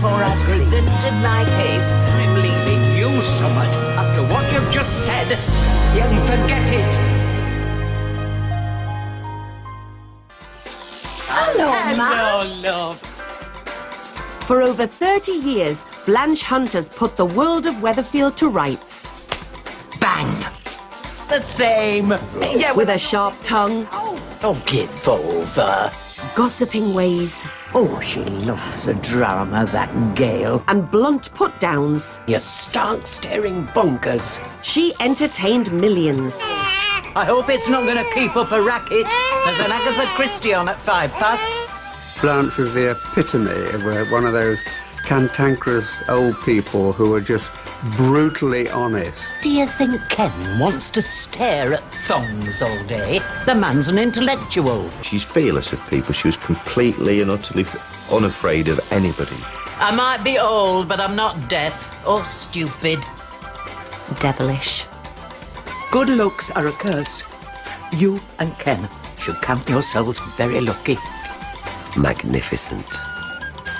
or I've presented my case. I'm leaving you, Summit. After what you've just said, you'll forget it. Hello, Ma. Hello, love. For over 30 years, Blanche Hunt has put the world of Weatherfield to rights. Bang! The same. Yeah, with a sharp tongue. Oh, give over. Gossiping ways. Oh, she loves a drama, that Gale. And blunt put-downs. You stark staring bonkers. She entertained millions. I hope it's not going to keep up a racket. There's an Agatha Christie on at 5 past. Blanche was the epitome of one of those cantankerous old people who were just brutally honest. Do you think Ken wants to stare at thongs all day? The man's an intellectual. She's fearless of people. She was completely and utterly unafraid of anybody. I might be old, but I'm not deaf or stupid. Devilish. Good looks are a curse. You and Ken should count yourselves very lucky. Magnificent.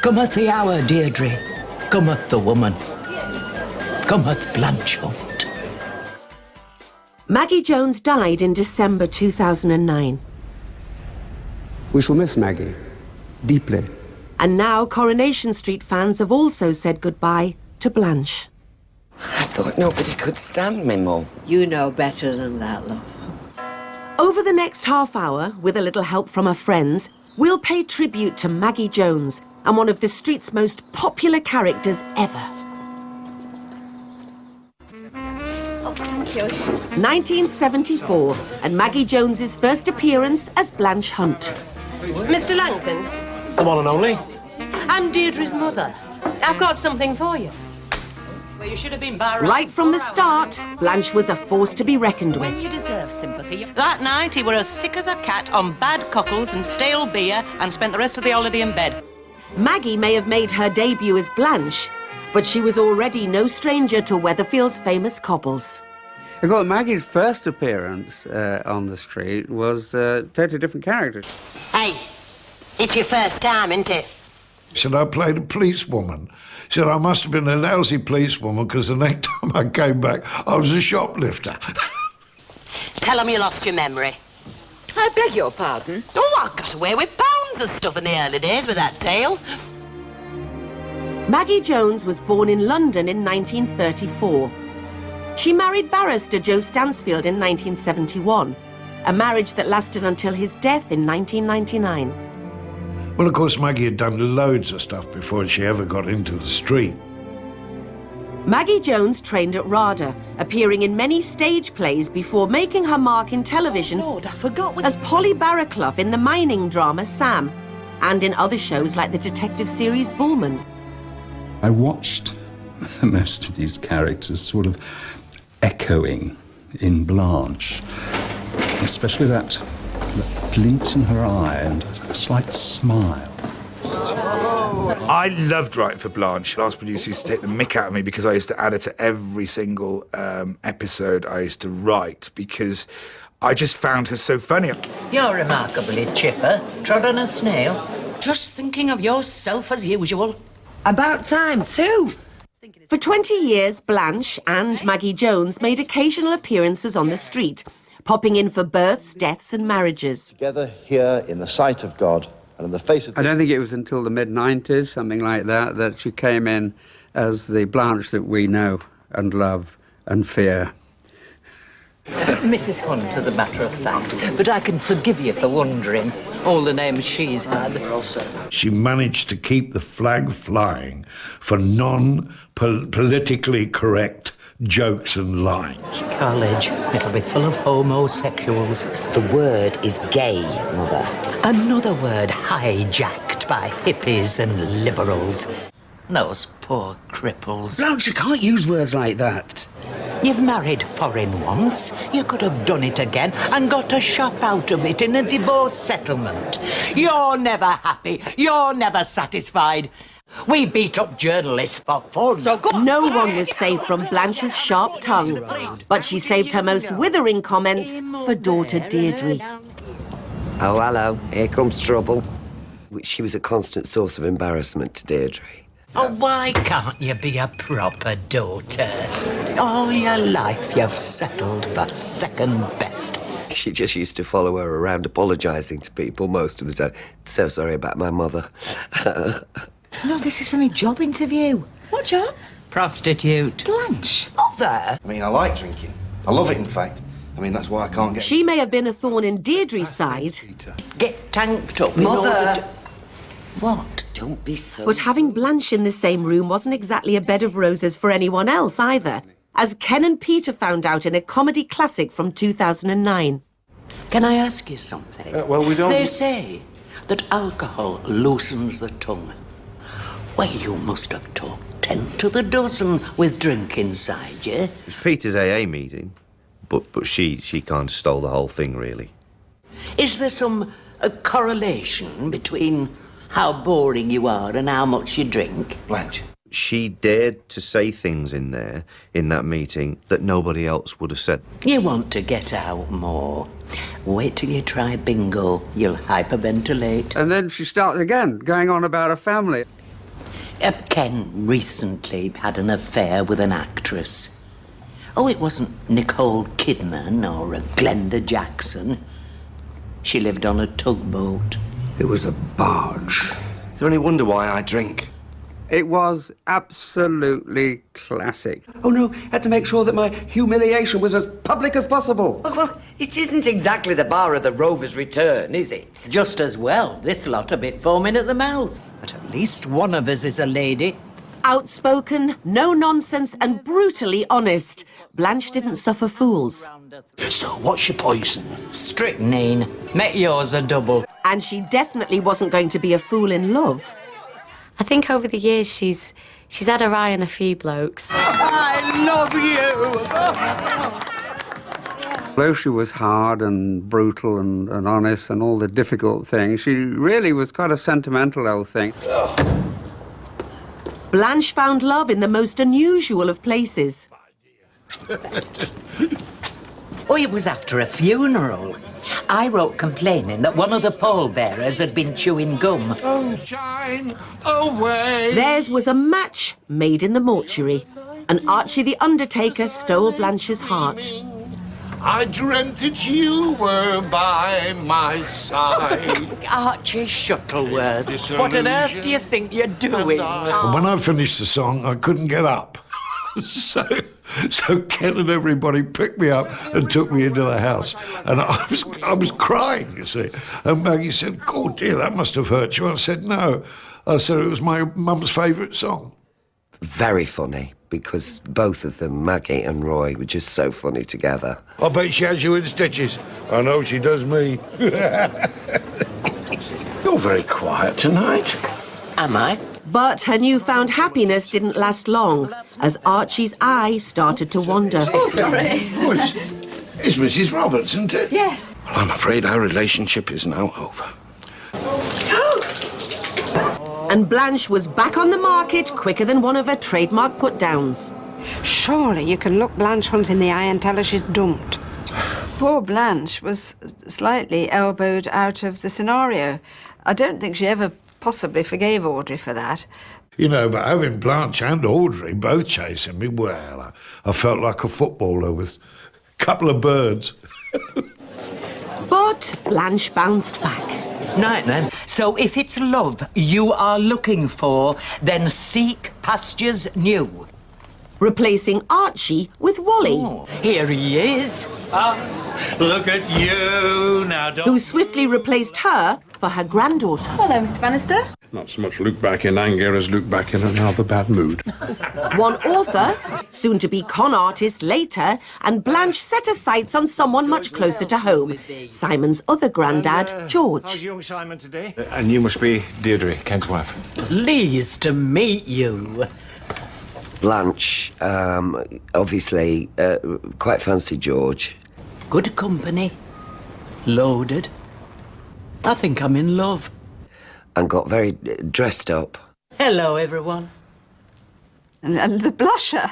Cometh the hour, Deirdre. Cometh the woman. Cometh Blanche Hunt. Maggie Jones died in December 2009. We shall miss Maggie deeply. And now Coronation Street fans have also said goodbye to Blanche. I thought nobody could stand me, Mum. You know better than that, love. Over the next half hour, with a little help from her friends, we'll pay tribute to Maggie Jones and one of the street's most popular characters ever. Oh, thank you. 1974, and Maggie Jones's first appearance as Blanche Hunt. Mr. Langton? The one and only. I'm Deirdre's mother. I've got something for you. Well, you should have been by Right from the start, Blanche was a force to be reckoned with. When you deserve sympathy. That night, he were as sick as a cat on bad cockles and stale beer and spent the rest of the holiday in bed. Maggie may have made her debut as Blanche, but she was already no stranger to Weatherfield's famous cobbles. I got Maggie's first appearance on the street was totally different character. Hey, it's your first time, isn't it? Said I played a policewoman. Said I must have been a lousy policewoman because the next time I came back, I was a shoplifter. Tell him you lost your memory. I beg your pardon? Oh, I got away with pounds of stuff in the early days with that tale. Maggie Jones was born in London in 1934. She married barrister Joe Stansfield in 1971, a marriage that lasted until his death in 1999. Well, of course, Maggie had done loads of stuff before she ever got into the street. Maggie Jones trained at RADA, appearing in many stage plays before making her mark in television Lord, I forgot as Polly Barraclough in the mining drama Sam, and in other shows like the detective series Bulman. I watched most of these characters sort of echoing in Blanche, especially that glint in her eye and a slight smile. I loved writing for Blanche. Last producer used to take the mick out of me because I used to add her to every single episode I used to write because I just found her so funny. You're remarkably chipper. Trod on a snail. Just thinking of yourself as usual. About time, too. For 20 years, Blanche and Maggie Jones made occasional appearances on the street, popping in for births, deaths and marriages. Together here in the sight of God and in the face of... I don't think it was until the mid-90s, something like that, that she came in as the Blanche that we know and love and fear. Mrs. Hunt, as a matter of fact, but I can forgive you for wondering. All the names she's had. She managed to keep the flag flying for non-politically correct jokes and lines. College, it'll be full of homosexuals. The word is gay, Mother. Another word hijacked by hippies and liberals. Those poor cripples. Blanche, you can't use words like that. You've married foreign once. You could have done it again and got a shop out of it in a divorce settlement. You're never happy. You're never satisfied. We beat up journalists for fun. So no one was safe from Blanche's sharp tongue, but she saved her most withering comments for daughter Deirdre. Oh, hello. Here comes trouble. She was a constant source of embarrassment to Deirdre. Oh, why can't you be a proper daughter? All your life you've settled for second best. She just used to follow her around apologising to people most of the time. So sorry about my mother. No, this is from a job interview. What job? Prostitute. Blanche. Mother. I mean, I like drinking. I love it, in fact. I mean, that's why I can't get... She may have been a thorn in Deirdre's side. Get tanked up Mother. in order to... What? Don't be so... But having Blanche in the same room wasn't exactly a bed of roses for anyone else either, as Ken and Peter found out in a comedy classic from 2009. Can I ask you something? Well, we don't... They say that alcohol loosens the tongue. Well, you must have talked 10 to the dozen with drink inside you. It was Peter's AA meeting, but she kind of stole the whole thing, really. Is there some correlation between how boring you are and how much you drink? Blanche. She dared to say things in there, in that meeting, that nobody else would have said. You want to get out more. Wait till you try bingo. You'll hyperventilate. And then she starts again, going on about her family. Ken recently had an affair with an actress. Oh, it wasn't Nicole Kidman or Glenda Jackson. She lived on a tugboat. It was a barge. Is there any wonder why I drink? It was absolutely classic. Oh, no, had to make sure that my humiliation was as public as possible. Well, it isn't exactly the bar of the Rover's return, is it? Just as well. This lot a bit foaming at the mouth. But at least one of us is a lady. Outspoken, no nonsense, and brutally honest, Blanche didn't suffer fools. So, what's your poison? Strychnine. Make yours a double. And she definitely wasn't going to be a fool in love. I think over the years she's had her eye on a few blokes. I love you! Though she was hard and brutal and honest and all the difficult things, she really was quite a sentimental old thing. Blanche found love in the most unusual of places. Oh, it was after a funeral. I wrote complaining that one of the pallbearers had been chewing gum. Sunshine away. Theirs was a match made in the mortuary, and Archie the Undertaker stole Blanche's heart. I dreamt that you were by my side. Archie Shuttleworth, what on earth do you think you're doing? When I finished the song, I couldn't get up. So Ken and everybody picked me up and took me into the house. And I was crying, you see. And Maggie said, "Oh, dear, that must have hurt you." I said, "No." I said it was my mum's favourite song. Very funny, because both of them, Maggie and Roy, were just so funny together. I bet she has you in stitches. I know she does me. You're very quiet tonight. Am I? But her newfound happiness didn't last long, as Archie's eye started to wander. Oh, sorry. Oh, it's Mrs. Roberts, isn't it? Yes. Well, I'm afraid our relationship is now over. And Blanche was back on the market quicker than one of her trademark put-downs. Surely you can look Blanche Hunt in the eye and tell her she's dumped. Poor Blanche was slightly elbowed out of the scenario. I don't think she ever possibly forgave Audrey for that. You know, but having Blanche and Audrey both chasing me, well, I felt like a footballer with a couple of birds. But Blanche bounced back. Right then. So if it's love you are looking for, then seek pastures new. Replacing Archie with Wally. Oh, here he is. Look at you now, who swiftly replaced her for her granddaughter. Hello, Mr. Bannister. Not so much look back in anger as look back in another bad mood. One author, soon to be con artist later, and Blanche set her sights on someone much closer to home, Simon's other granddad, George. How's young Simon today? And you must be Deirdre, Ken's wife. Pleased to meet you. Blanche, obviously, quite fancied George. Good company. Loaded. I think I'm in love. And got very dressed up. Hello, everyone. And the blusher.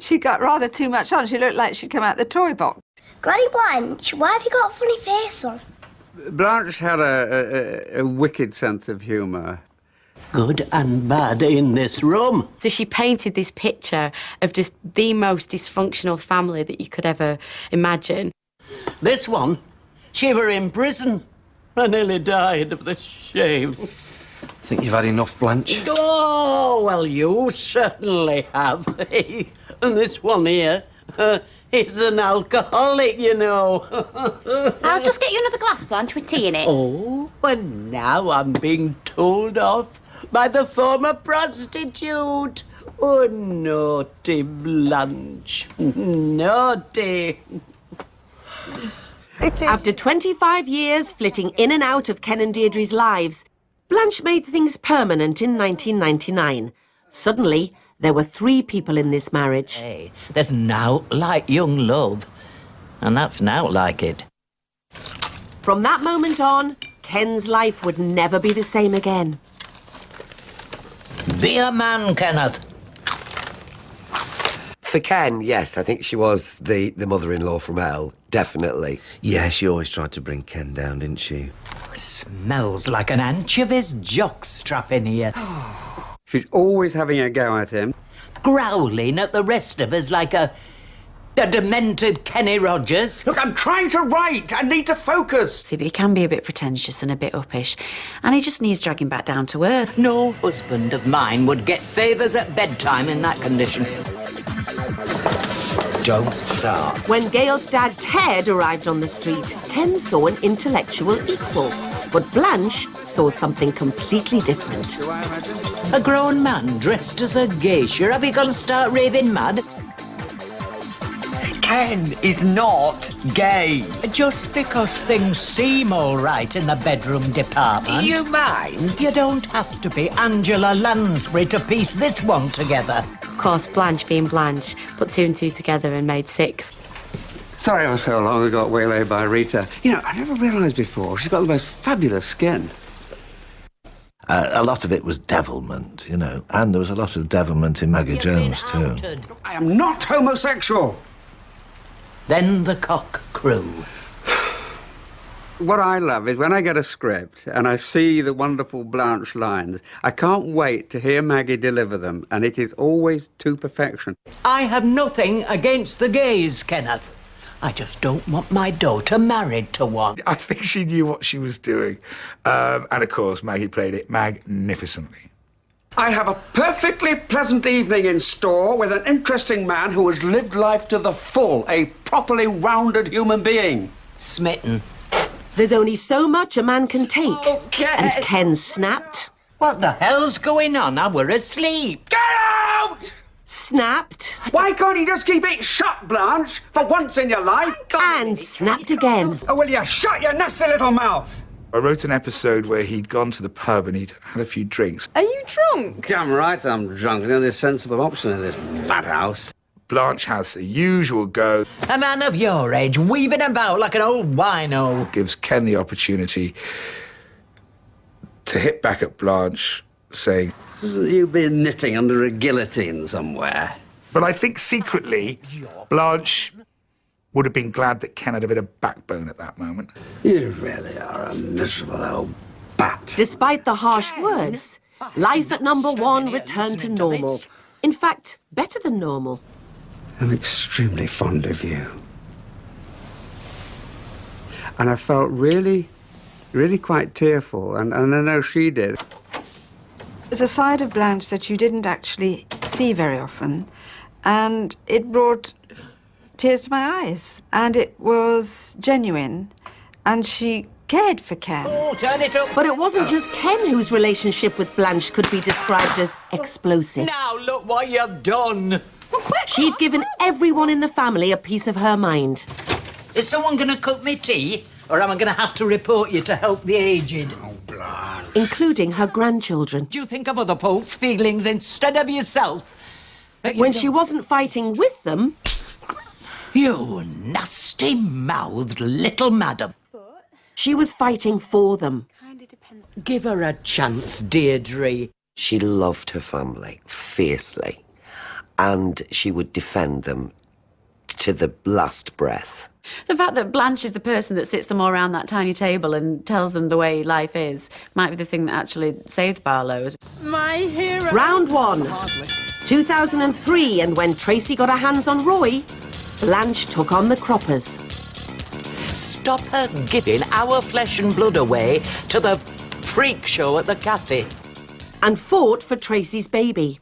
She got rather too much on. She looked like she'd come out the toy box. Granny Blanche, why have you got a funny face on? Blanche had a wicked sense of humour. good and bad in this room. So she painted this picture of just the most dysfunctional family that you could ever imagine. This one, she were in prison. I nearly died of the shame. I think you've had enough, Blanche. Oh, well, you certainly have. And this one here, he's an alcoholic, you know. I'll just get you another glass, Blanche, with tea in it. Oh, and now I'm being told off by the former prostitute. Oh, naughty Blanche. Naughty. After 25 years flitting in and out of Ken and Deirdre's lives, Blanche made things permanent in 1999. Suddenly, there were 3 people in this marriage. Hey, there's naught like young love, and that's naught like it. From that moment on, Ken's life would never be the same again. Be a man, Kenneth. For Ken, yes, I think she was the mother-in-law from hell, definitely. Yeah, she always tried to bring Ken down, didn't she? Smells like an anchovies jockstrap in here. She's always having a go at him. Growling at the rest of us like a demented Kenny Rogers. Look, I'm trying to write. I need to focus. See, but he can be a bit pretentious and a bit uppish, and he just needs dragging back down to earth. No husband of mine would get favours at bedtime in that condition. Don't start. When Gail's dad, Ted, arrived on the street, Ken saw an intellectual equal. But Blanche saw something completely different. A grown man dressed as a geisha. Have you gone to start raving mad? Ken is not gay. Just because things seem all right in the bedroom department. Do you mind? You don't have to be Angela Lansbury to piece this one together. Of course, Blanche being Blanche, put 2 and 2 together and made 6. Sorry I was so long ago got waylaid by Rita. You know, I never realised before, she's got the most fabulous skin. A lot of it was devilment, you know, and there was a lot of devilment in Maggie Jones, too. I am not homosexual. Then the cock crew. What I love is when I get a script and I see the wonderful Blanche lines, I can't wait to hear Maggie deliver them, and it is always to perfection. I have nothing against the gays, Kenneth. I just don't want my daughter married to one. I think she knew what she was doing. And, of course, Maggie played it magnificently. I have a perfectly pleasant evening in store with an interesting man who has lived life to the full, a properly rounded human being. Smitten. There's only so much a man can take. Okay. And Ken snapped. What the hell's going on? I were asleep. Get out! Snapped. Why can't he just keep it shut, Blanche, for once in your life? And snapped again. Oh, will you shut your nasty little mouth? I wrote an episode where he'd gone to the pub and he'd had a few drinks. Are you drunk? Damn right I'm drunk. The only sensible option in this madhouse. Blanche has the usual go. A man of your age, weaving about like an old wino. Gives Ken the opportunity to hit back at Blanche, saying, You've been knitting under a guillotine somewhere. But I think secretly, Blanche would have been glad that Ken had a bit of backbone at that moment. You really are a miserable old bat. Despite the harsh words, life at number 1 returned to normal. In fact, better than normal. I'm extremely fond of you. And I felt really quite tearful, and I know she did. There's a side of Blanche that you didn't actually see very often, and it brought tears to my eyes. And it was genuine, and she cared for Ken. Oh, turn it up. But it wasn't just Ken whose relationship with Blanche could be described as explosive. Now look what you've done. She'd given everyone in the family a piece of her mind. Is someone going to cook me tea? Or am I going to have to report you to help the aged? Oh, Blanche. Including her grandchildren. Do you think of other folks' feelings instead of yourself? When she wasn't fighting with them... You nasty-mouthed little madam. She was fighting for them. Give her a chance, Deirdre. She loved her family fiercely, and she would defend them to the last breath. The fact that Blanche is the person that sits them all around that tiny table and tells them the way life is might be the thing that actually saved Barlow's. My hero. Round 1. 2003, and when Tracy got her hands on Roy, Blanche took on the croppers. Stop her giving our flesh and blood away to the freak show at the cafe. And fought for Tracy's baby.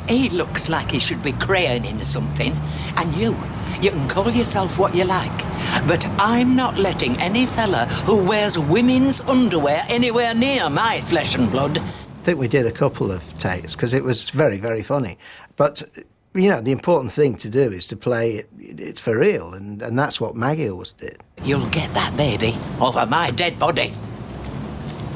He looks like he should be crayoning something, and you can call yourself what you like, but I'm not letting any fella who wears women's underwear anywhere near my flesh and blood. I think we did a couple of takes because it was very, very funny. But, you know, the important thing to do is to play it for real, and that's what Maggie always did. You'll get that baby over my dead body.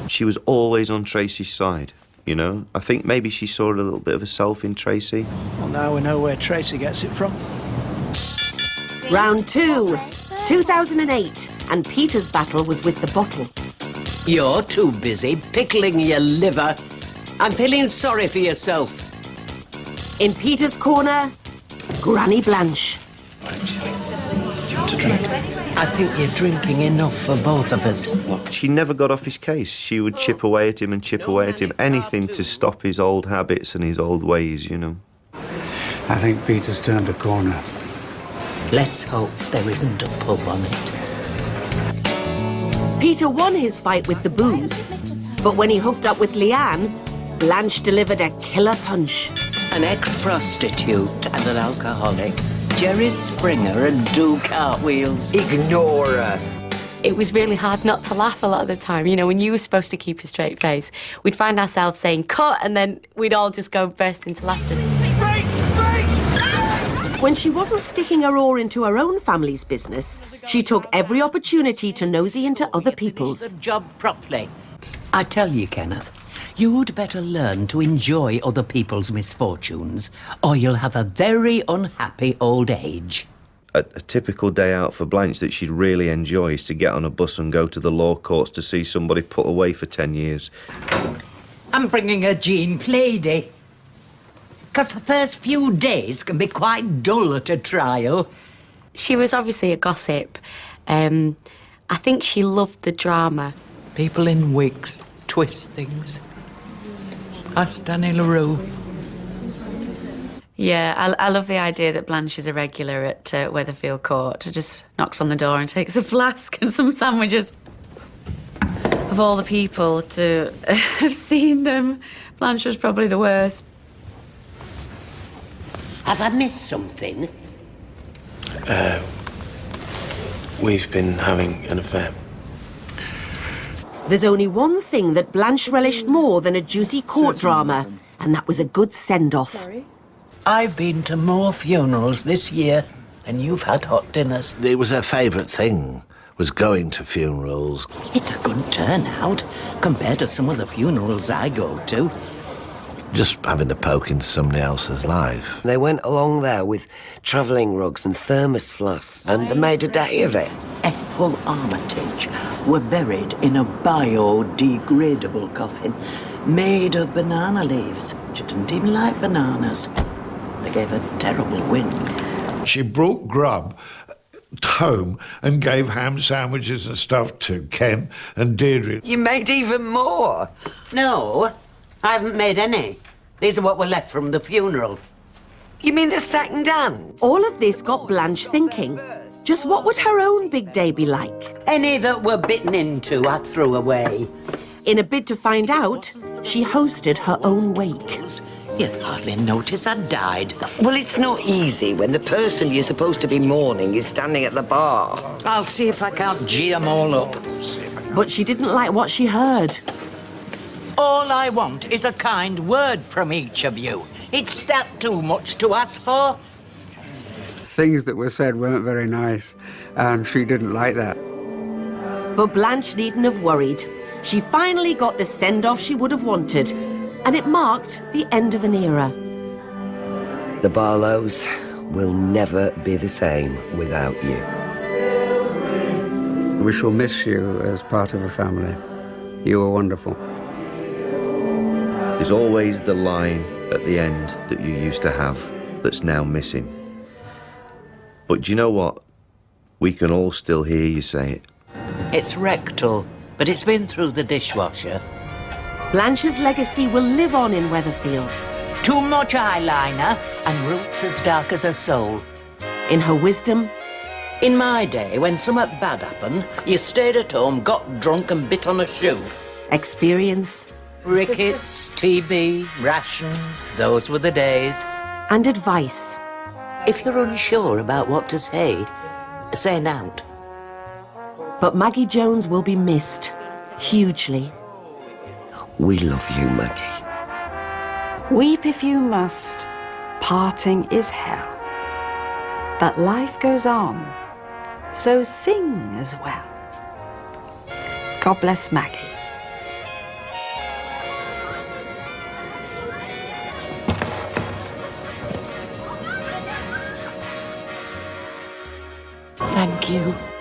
She was always on Tracy's side, you know? I think maybe she saw a little bit of herself in Tracy. Well, now we know where Tracy gets it from. Round 2. 2008, and Peter's battle was with the bottle. You're too busy pickling your liver. I'm feeling sorry for yourself. In Peter's corner, Granny Blanche. To drink. I think you're drinking enough for both of us. She never got off his case. She would chip away at him and chip away at him. Anything to stop his old habits and his old ways, you know. I think Peter's turned a corner. Let's hope there isn't a pub on it. Peter won his fight with the booze, but when he hooked up with Leanne, Blanche delivered a killer punch. An ex-prostitute and an alcoholic. Jerry Springer and do cartwheels. Ignore her. It was really hard not to laugh a lot of the time. You know, when you were supposed to keep a straight face, we'd find ourselves saying, cut, and then we'd all just go burst into laughter. When she wasn't sticking her oar into her own family's business, she took every opportunity to nosy into other people's. The job properly. I tell you, Kenneth, you'd better learn to enjoy other people's misfortunes, or you'll have a very unhappy old age. A typical day out for Blanche that she'd really enjoy is to get on a bus and go to the law courts to see somebody put away for 10 years. I'm bringing her Jean Plaidy. Because the first few days can be quite dull at a trial. She was obviously a gossip. I think she loved the drama. People in wigs twist things. Ask Danny LaRue. Yeah, I love the idea that Blanche is a regular at Weatherfield Court. Just knocks on the door and takes a flask and some sandwiches. Of all the people to have seen them, Blanche was probably the worst. Have I missed something? We've been having an affair. There's only one thing that Blanche relished more than a juicy court drama, and that was a good send-off. I've been to more funerals this year, and you've had hot dinners. It was her favourite thing, was going to funerals. It's a good turnout, compared to some of the funerals I go to. Just having a poke into somebody else's life. They went along there with travelling rugs and thermos flasks and made a day of it. Ethel Armitage were buried in a biodegradable coffin made of banana leaves. She didn't even like bananas. They gave a terrible wind. She brought grub home and gave ham sandwiches and stuff to Ken and Deirdre. You made even more. No, I haven't made any. These are what were left from the funeral. You mean the second hand? All of this got Blanche thinking. Just what would her own big day be like? Any that were bitten into, I threw away. In a bid to find out, she hosted her own wake. You'd hardly notice I'd died. Well, it's not easy when the person you're supposed to be mourning is standing at the bar. I'll see if I can't gee them all up. But she didn't like what she heard. All I want is a kind word from each of you. It's that too much to ask for? Things that were said weren't very nice, and she didn't like that. But Blanche needn't have worried. She finally got the send-off she would have wanted, and it marked the end of an era. The Barlows will never be the same without you. We shall miss you as part of a family. You were wonderful. There's always the line at the end that you used to have that's now missing. But do you know what? We can all still hear you say it. It's rectal, but it's been through the dishwasher. Blanche's legacy will live on in Weatherfield. Too much eyeliner and roots as dark as her soul. In her wisdom. In my day, when something bad happened, you stayed at home, got drunk and bit on a shoe. Experience. Rickets, TB, rations, those were the days. And advice. If you're unsure about what to say nought. But Maggie Jones will be missed. Hugely. We love you, Maggie. Weep if you must. Parting is hell. But life goes on. So sing as well. God bless Maggie. Thank you.